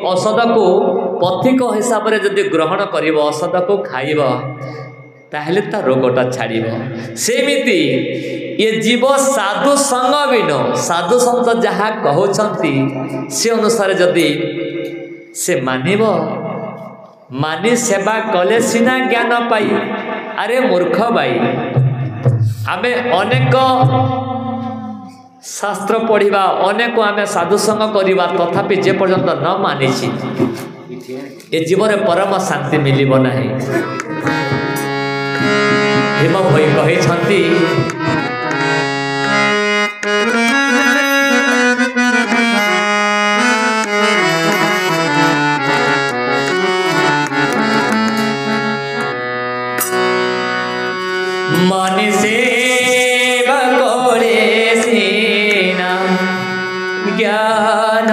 औषध को पथिक हिसाब से जदि ग्रहण कर औषध को खाइब ताहले ता रोगटा छाड़ब सेमिति ये जीव साधु संग बिन साधु संत जहाँ कहते से अनुसार जदि से मानिब मानि सेवा कले सिना ज्ञान पाई अरे मूर्ख भाई आमे अनेक शास्त्र पढ़िबा अनेक आमे साधु संग करिबा तथापि जे पर्यंत न मानिछि ए जीवन परम शांति मिलिब नाही। भीम भई कहिछंती मनि सेवा करे सिना ज्ञान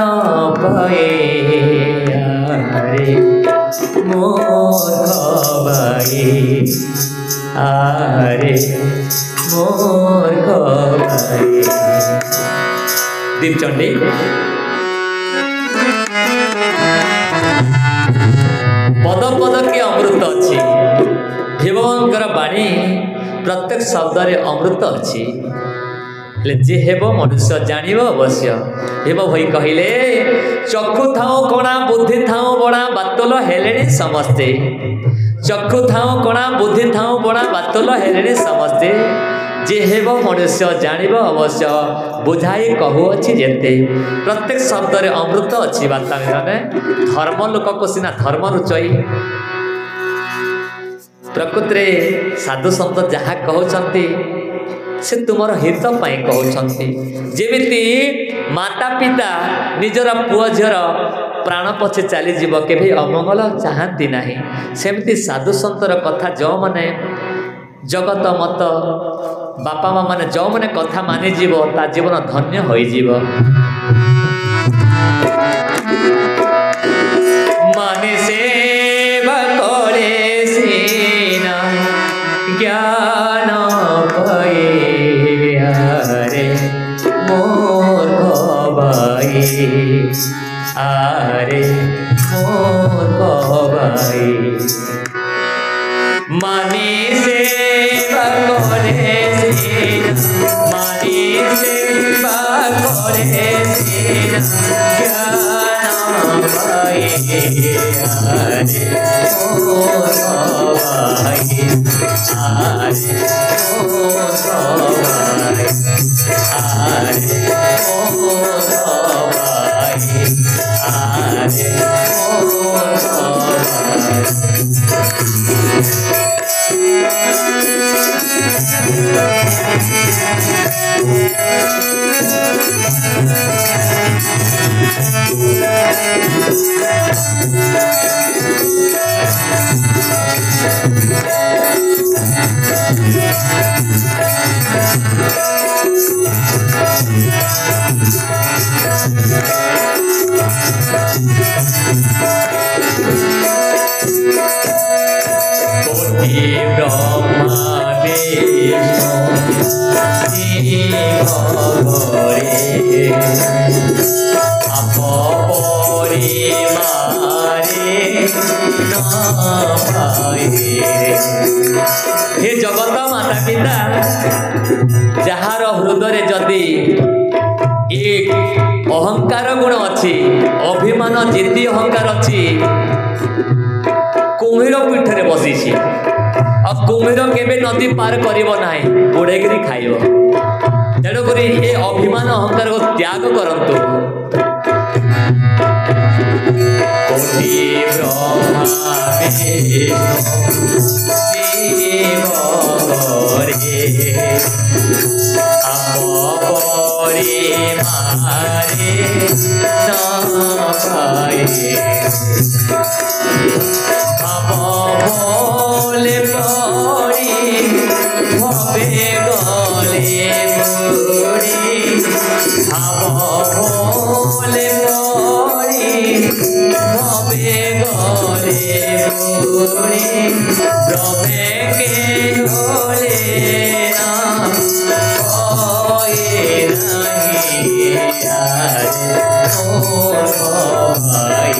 पाए अरे मूर्ख भाई अरे मूर्ख भाई। दीपचंडी पद पद के अमृत अच्छी भीमकर बाणी प्रत्येक शब्द रे अमृत अच्छी जे हेब मनुष्य जानिब अवश्य। हेब भई कहिले चक्षु थाऊ कणा बुद्धि थाऊ बड़ा बातल हेलेणी समस्ते चक्षु थाऊ कणा बुद्धि थाऊ बड़ा बातल हेलेणी समस्ते जे हेब मनुष्य जानिब अवश्य बुझाई कहू अच्छी जेते प्रत्येक शब्द रे अमृत अच्छी बात माने धर्म लोक को सिना धर्म रुचई प्रकृति साधु संत जहाँ कहते से तुमर हित पाई कहते जेमिति माता पिता निजर पुओ झीर प्राण पछे चली जीव केभी अमंगल चाहती नहीं सेमती साधु संतर कथा जो माने जगत मत बापा माँ माने जो माने कथा मानि जीव ता जीवन धन्य होई जीव। माने सेवा करे सीना ज्ञान पाए अरे मूर्ख भाई अरे मूर्ख भाई। मानी सेवा करे सीना मानी सेवा करे सीना ज्ञान पाए अरे मूर्ख भाई अरे मूर्ख भाई अरे मूर्ख भाई अरे मूर्ख हे जगत माता पिता जार हृदय जदि एक अहंकार गुण अच्छी अभिमान जिद्दी अहंकार अच्छी कुम्भीर पीठरे बसी और कुम्भीर केबे नदी पार करिवो नाही बुड़ेगिरी खाइबो तेणुक ये अभिमान अहंकार को त्याग करंतु। कोटि ब्रह्मा विष्णु शिव करे अपरि मारे न पाए बोले पड़ी भवे गले बुड़ी बोले पड़ी भवे गले बुड़ी ब्रह्मे के होले ना कोई नहीं यार ओ भाई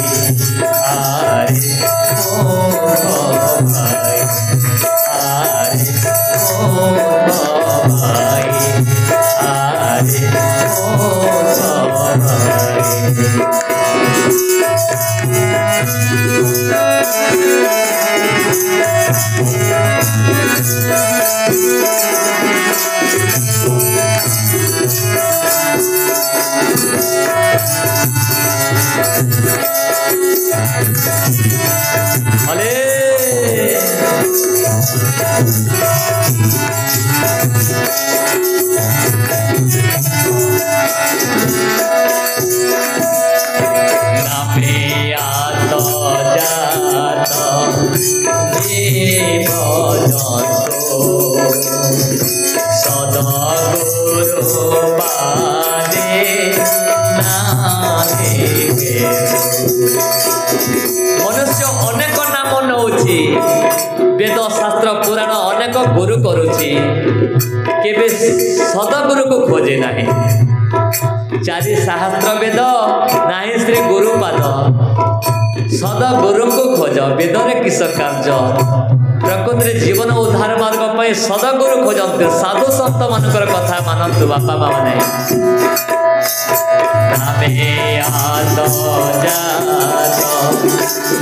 हले मनुष्य अनेक नाम नौछि वेद शास्त्र पुराण अनेक गुरु करुछि केबे सदगुरु को खोजे नाही चारि सहस्त्र वेद नाही श्री गुरुपाद सदगुरु को खोज वेद रे किस कार्य प्रकृति जीवन उद्धार मार्ग पाई सदगुरु खोजते साधु संत मानकर कथा मानतु बापा माने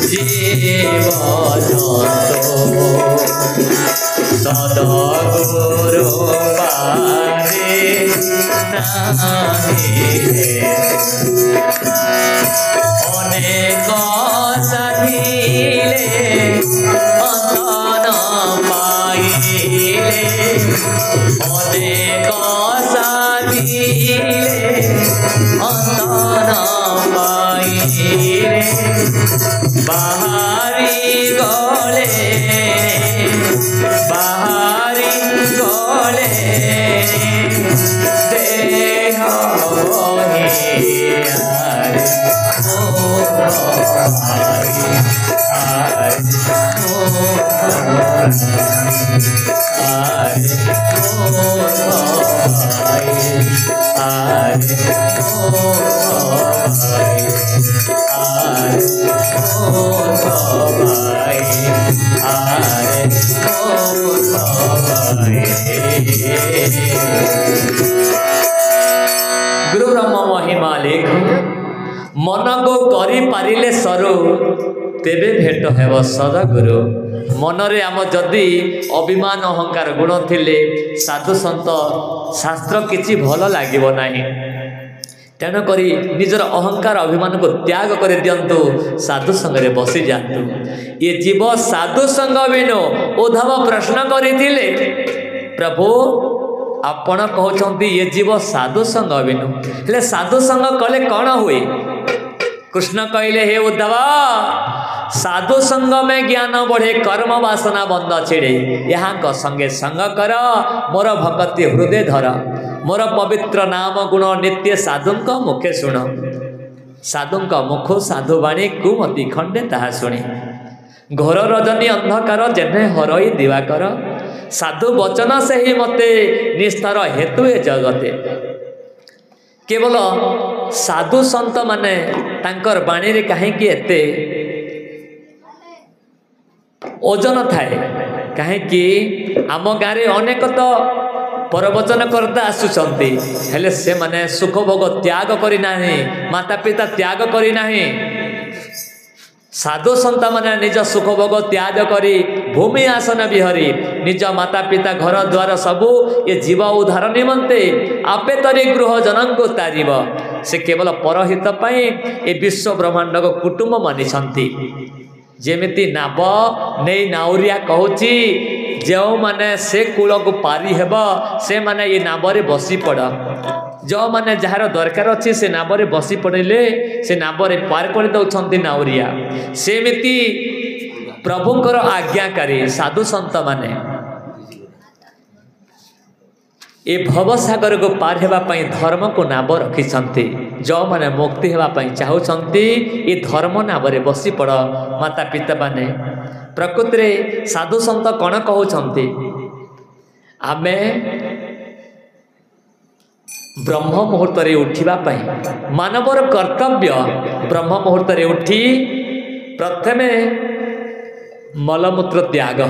जीव सदगुरु पारे अनेक साधिले अनेक साधिले अंतन पाइले बाहरी गले देह गुरु ब्रह्म महिमा लेख मन को करी पारिले सरो तेबे भेट हेब सदगुरु मन रे आम जदि अभिमान अहंकार गुण थिले साधु संत शास्त्र किछि भल लागिबो नाही तेणु करी निजर अहंकार अभिमान को त्याग कर दियंतु साधु संग रे बसी जातु ये जीव साधु संग बिनु उद्धव प्रश्न करिथिले प्रभु आपण कहउछंती ये जीव साधु संग बिनु हेले साधु संग कले कौन हुए कृष्ण कहले हे उद्धव साधु संग में ज्ञान बढ़े कर्म वासना बंद छिड़े यहाँ संगे संग कर मोर भक्ति हृदय धर मोर पवित्र नाम गुण नित्य साधुंक मुखे शुण साधुंक मुख साधुवाणी कुमति खंडे ताहा शुणी घोर रजनी अंधकार जेने हरई दिवाकर साधु वचन से ही मते निस्तार हेतु ए जगते केवल साधु संत माने तांकर बाणी रे काहे कि एते ओजन थाए काहे कि आम गारे अनेक तो परवचन करता आसुचंती हेले से माने सुख भोग त्याग करी नाही माता पिता त्याग करी नाही साधु संत माने निज सुख भोग त्याग करी भूमि आसन बिहरी निज माता पिता घर द्वार सबू ये जीव उद्धार निमंते आपे तरी गृह जनन को तारिब से केवल परहित पाई ए विश्व ब्रह्मांड को कुटुंब मानिछंती जेमिति नाव नहीं नाउरिया कहूची जो माने से कूल को पारी हेब से माने ये नावरे बसी पड़ जो माने जार दरकार अच्छी से नावरे बसी पड़े से नावरे पार कर दौरान नाउरिया सेमिति प्रभुंकर आज्ञाकारी साधु संत माने ए भवसागर को पार हेबा पई धर्म को नाव रखिछंती जो माने मुक्ति हेबा पई चाहुछंती ए धर्म नावरे बसी पड़ माता पिता माने प्रकृति रे साधु संत कौन कहउछंती आमे ब्रह्म मुहूर्त रे उठिबा पई मानवर कर्तव्य ब्रह्म मुहूर्त रे उठी प्रथमे मलमूत्र त्याग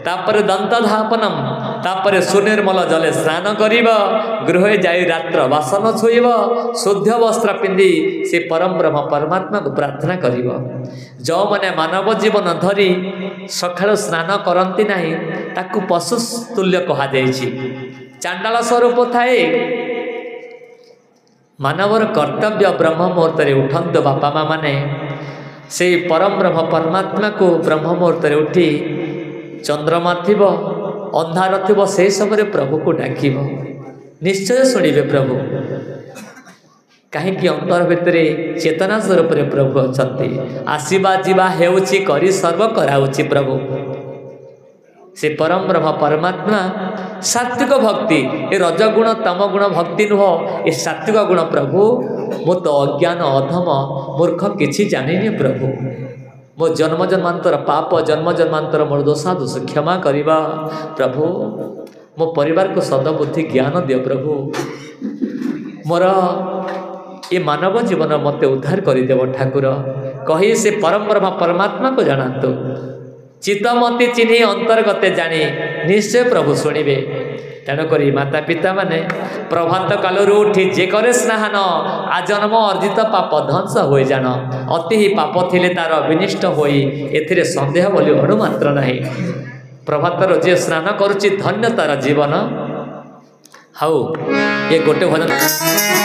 तापर दंत धापनम तापर सुनिर्मल जले स्नान करिबा गृह जाई रात्र वासन छुइबा शुद्ध वस्त्र पिंदी से परम ब्रह्म परमात्मा को प्रार्थना करिबा जो माने मानव जीवन धरी सकाळ स्नान करंती नाही ताकू पशु तुल्य कहा जायछि चांडाल स्वरूप थाए मानवर कर्तव्य ब्रह्म मुहूर्त उठंतु बापा माँ मैंने से परम ब्रह्म परमात्मा को ब्रह्म मुहूर्त उठी चंद्रमा थिब अंधार थिब से समय प्रभु को डाक निश्चय शुणिबे प्रभु कहीं अंतर भितर चेतना स्वरूप प्रभु अच्छा आसवा जीवा हेउची करी सर्व कराउची प्रभु से परम ब्रह्म परमात्मा सात्विक भक्ति ये रजगुण तम गुण भक्ति नुह ये सात्विक गुण प्रभु मो तो अज्ञान अधम मूर्ख किछि जानिनी प्रभु मो जन्म जन्मांतर पाप जन्म जन्मांतर मोर दोषा दोष क्षमा करिबा प्रभु मो परिवार को सदबुद्धि ज्ञान दियो प्रभु मोर ये मानव जीवन मते उद्धार करदेव ठाकुर कही से परम ब्रह्म परमात्मा को जानतु चित्तमती चिन्ह अंतर्गते जानी निश्चय प्रभु शुणिबे तेणुक माता पिता माने प्रभात कालू उठी जे करे स्नान आजन्म अर्जित पाप ध्वंस हो जान अति ही पाप थिले तार विनिष्ट होई एथिरे संदेह बोली अणुमात्र नाही प्रभातर जे स्नान करुची धन्य तार जीवन हाउ ये गोटे भजन